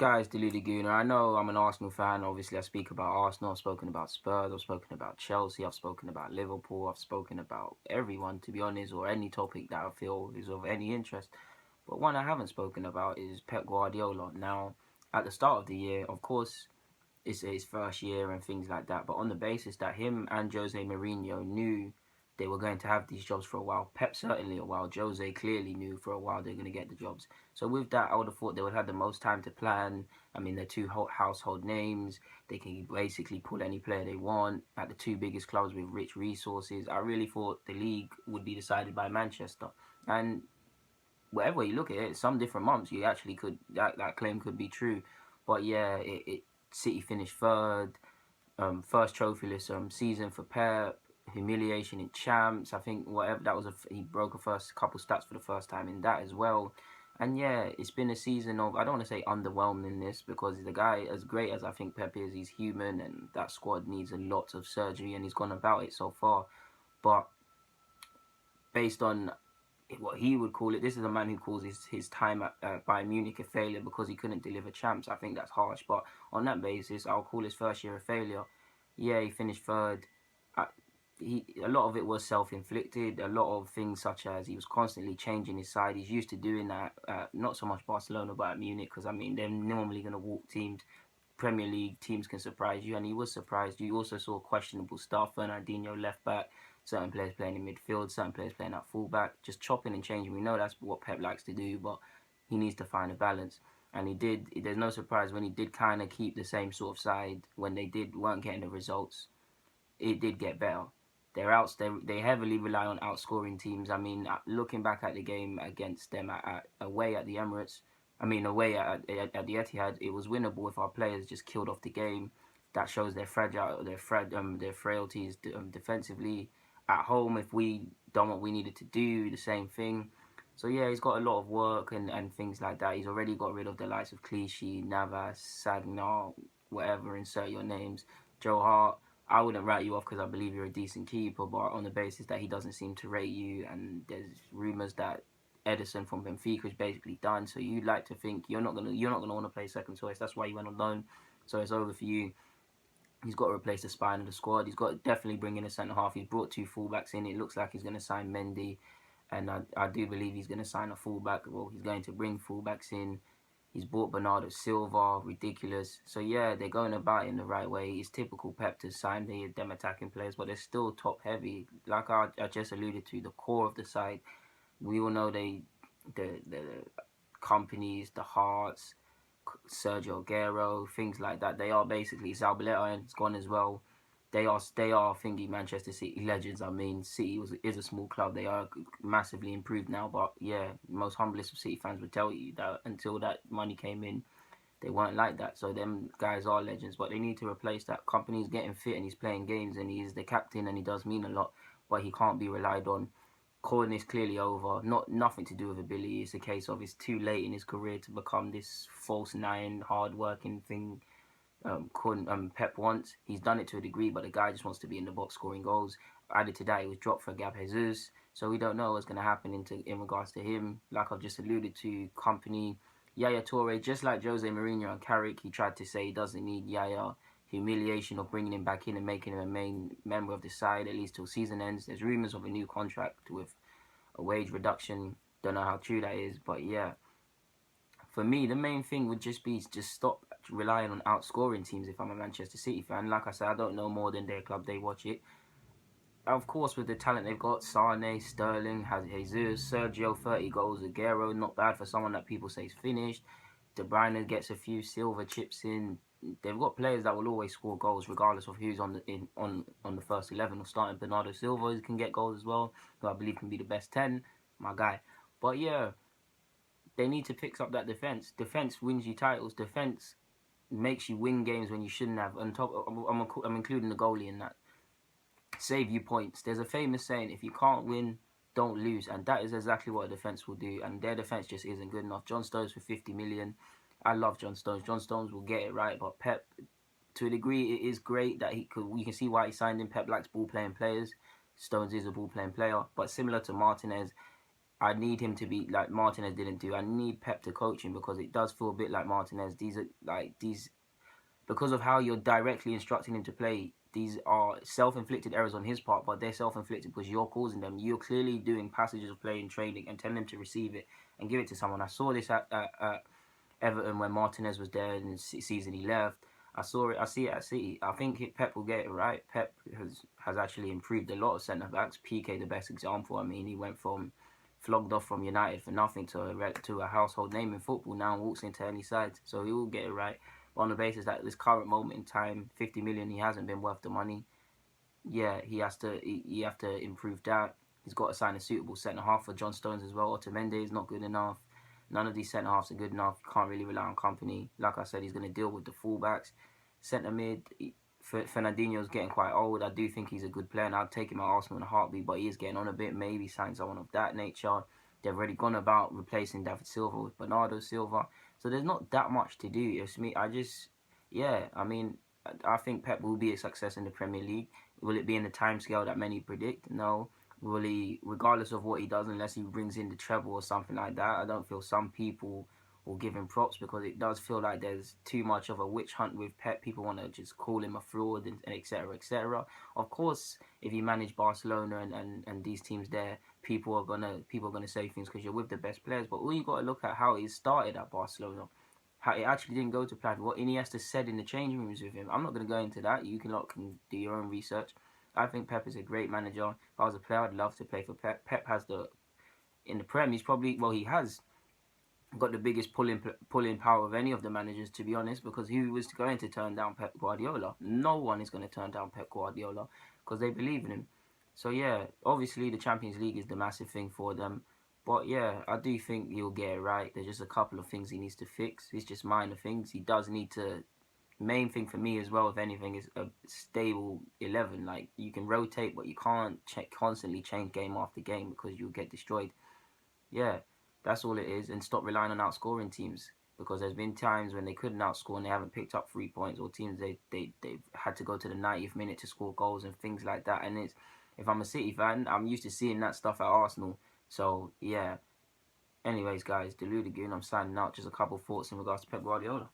Guys, Deluded Gooner. I know I'm an Arsenal fan. Obviously, I speak about Arsenal. I've spoken about Spurs. I've spoken about Chelsea. I've spoken about Liverpool. I've spoken about everyone, to be honest, or any topic that I feel is of any interest. But one I haven't spoken about is Pep Guardiola. Now, at the start of the year, of course, it's his first year and things like that. But on the basis that him and Jose Mourinho knew they were going to have these jobs for a while, Pep certainly a while, Jose clearly knew for a while they're going to get the jobs. So with that, I would have thought they would have the most time to plan. I mean, they're two household names. They can basically pull any player they want at the two biggest clubs with rich resources. I really thought the league would be decided by Manchester. And whatever you look at it, some different months you actually could that claim could be true. But yeah, City finished third, first trophyless season for Pep, humiliation in champs. I think whatever that was, he broke a first couple stats for the first time in that as well. And yeah, it's been a season of, I don't want to say underwhelmingness, because the guy, as great as I think Pep is, he's human, and that squad needs a lot of surgery, and he's gone about it so far. But based on what he would call it. This is a man who calls his time at Bayern Munich a failure because he couldn't deliver champs. I think that's harsh, but on that basis, I'll call his first year a failure. Yeah, he finished third. A lot of it was self-inflicted. A lot of things such as he was constantly changing his side. He's used to doing that. Not so much Barcelona, but at Munich, because I mean they're normally going to walk teams. Premier League teams can surprise you, and he was surprised. You also saw questionable stuff. Fernandinho left back, certain players playing in midfield, certain players playing at fullback, just chopping and changing. We know that's what Pep likes to do, but he needs to find a balance. And he did. There's no surprise when he did kind of keep the same sort of side when weren't getting the results. It did get better. They heavily rely on outscoring teams. I mean, looking back at the game against them away at the Emirates, I mean away at the Etihad, it was winnable if our players just killed off the game. That shows their frailties defensively. At home, if we done what we needed to do, the same thing. So yeah, he's got a lot of work and things like that. He's already got rid of the likes of Clichy, Navas, Sagnar, whatever, insert your names. Joe Hart. I wouldn't write you off because I believe you're a decent keeper, but on the basis that he doesn't seem to rate you, and there's rumours that Edison from Benfica is basically done. So you'd like to think you're not gonna want to play second choice. That's why you went on loan. So it's over for you. He's got to replace the spine of the squad. He's got to definitely bring in a centre half. He's brought two fullbacks in. It looks like he's going to sign Mendy, and I do believe he's going to sign a fullback. Well, he's going to bring fullbacks in. He's bought Bernardo Silva, ridiculous. So yeah, they're going about it in the right way. It's typical Pep to sign them attacking players, but they're still top heavy. Like I just alluded to, the core of the side. We all know the companies, the Hearts, Sergio Aguero, things like that. They are basically Zabaleta is gone as well. They are thingy Manchester City legends. I mean, City is a small club. They are massively improved now, but yeah, most humblest of City fans would tell you that until that money came in, they weren't like that. So them guys are legends, but they need to replace that. Company's getting fit and he's playing games and he's the captain and he does mean a lot, but he can't be relied on. Corn is clearly over. Nothing to do with ability. It's a case of it's too late in his career to become this false nine, hard working thing. Pep wants. He's done it to a degree, but the guy just wants to be in the box scoring goals. Added to that, he was dropped for Gab Jesus, so we don't know what's going to happen in regards to him. Like I've just alluded to, company Yaya Toure, just like Jose Mourinho and Carrick, he tried to say he doesn't need Yaya. Humiliation of bringing him back in and making him a main member of the side at least till season ends. There's rumours of a new contract with a wage reduction. Don't know how true that is, but yeah. For me, the main thing would just be just stop relying on outscoring teams if I'm a Manchester City fan. Like I said, I don't know more than their club, they watch it. Of course, with the talent they've got, Sane, Sterling, Jesus, Sergio, 30 goals, Aguero, not bad for someone that people say is finished. De Bruyne gets a few silver chips in. They've got players that will always score goals regardless of who's on the first 11 or starting. Bernardo Silva can get goals as well, who I believe can be the best 10, my guy. But yeah, they need to fix up that defense. Defense wins you titles. Defense makes you win games when you shouldn't have. On top, I'm including the goalie in that. Save you points. There's a famous saying: if you can't win, don't lose, and that is exactly what a defense will do. And their defense just isn't good enough. John Stones for 50 million. I love John Stones. John Stones will get it right, but Pep, to a degree, it is great that he could. You can see why he signed him. Pep likes ball playing players. Stones is a ball playing player, but similar to Martinez, I need him to be like Martinez didn't do. I need Pep to coach him because it does feel a bit like Martinez. These are like these because of how you're directly instructing him to play. These are self-inflicted errors on his part, but they're self-inflicted because you're causing them. You're clearly doing passages of play in training and telling them to receive it and give it to someone. I saw this at Everton when Martinez was there in the season he left. I saw it. I see it at City. I think Pep will get it right. Pep has actually improved a lot of centre backs. PK the best example. I mean, he went from flogged off from United for nothing to a household name in football now and walks into any side. So he will get it right. But on the basis that this current moment in time, 50 million, he hasn't been worth the money. Yeah, he has to. He have to improve that. He's got to sign a suitable centre half for John Stones as well. Otamendi is not good enough. None of these centre halves are good enough. You can't really rely on company. Like I said, he's going to deal with the fullbacks. Centre mid, Fernandinho's getting quite old. I do think he's a good player, and I'd take him at Arsenal in a heartbeat. But he is getting on a bit. Maybe sign someone of that nature. They've already gone about replacing David Silva with Bernardo Silva. So there's not that much to do. It's me. Yeah. I mean, I think Pep will be a success in the Premier League. Will it be in the timescale that many predict? No. Will he, regardless of what he does, unless he brings in the treble or something like that, I don't feel some people will give him props because it does feel like there's too much of a witch hunt with Pep. People want to just call him a fraud and etc. etc. Of course, if you manage Barcelona and these teams there, people are gonna say things because you're with the best players. But all you got to look at how he started at Barcelona, how it actually didn't go to plan. What Iniesta said in the changing rooms with him. I'm not going to go into that. You can do your own research. I think Pep is a great manager. If I was a player, I'd love to play for Pep. Pep has in the Prem. He's probably he has got the biggest pulling power of any of the managers, to be honest. Because who was going to turn down Pep Guardiola? No one is going to turn down Pep Guardiola because they believe in him. So yeah, obviously the Champions League is the massive thing for them. But yeah, I do think he'll get it right. There's just a couple of things he needs to fix. It's just minor things. He does need to. Main thing for me as well, if anything, is a stable 11. Like you can rotate, but you can't constantly change game after game because you'll get destroyed. Yeah, that's all it is. And stop relying on outscoring teams because there's been times when they couldn't outscore and they haven't picked up 3 points, or teams they've had to go to the 90th minute to score goals and things like that. And it's if I'm a City fan, I'm used to seeing that stuff at Arsenal. So yeah. Anyways, guys, Deluded Goon, I'm signing out. Just a couple thoughts in regards to Pep Guardiola.